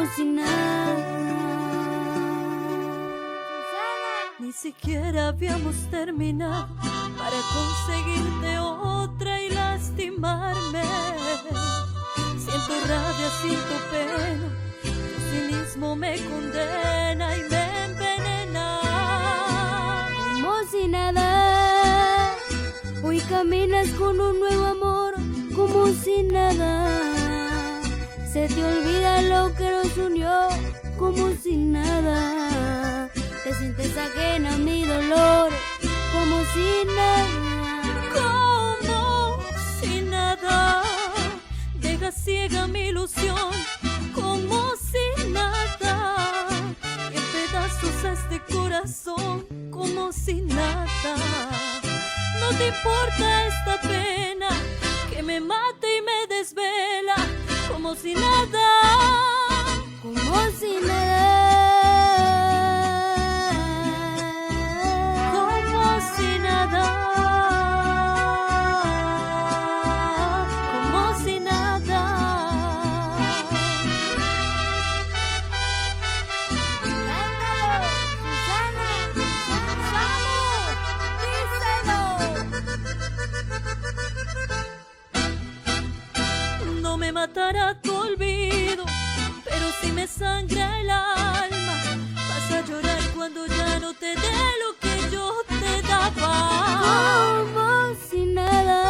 como si nada. Ni siquiera habíamos terminado para conseguirte otra y lastimarme. Siento rabia, siento pena, tu cinismo me condena y me envenena. Como si nada, hoy caminas con un nuevo amor, como si nada. Se te olvida lo que nos unió, como si nada. Te sientes ajena a mi dolor, como si nada. Como si nada, deja ciega mi ilusión, como si nada. Y en pedazos este corazón, como si nada. No te importa esta pena que me mata y me desvela, como si nada. Como si nada. Como si nada. Como si nada. Cántalo, Susana, díselo. No me matará tu olvido, pero si me sangra el alma. Vas a llorar cuando ya no te dé lo que yo te daba. Como si nada,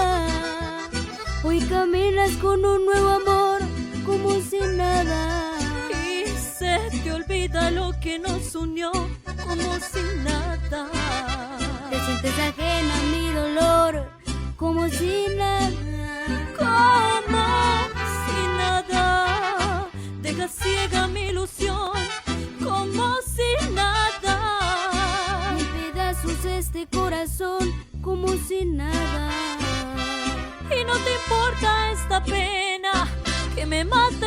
hoy caminas con un nuevo amor, como si nada. Y se te olvida lo que nos unió, como si nada. Te sientes ajena a mi dolor, como si nada. Como si nada, deja ciega mi ilusión, como si nada. En pedazos este corazón, como si nada. Y no te importa esta pena que me mata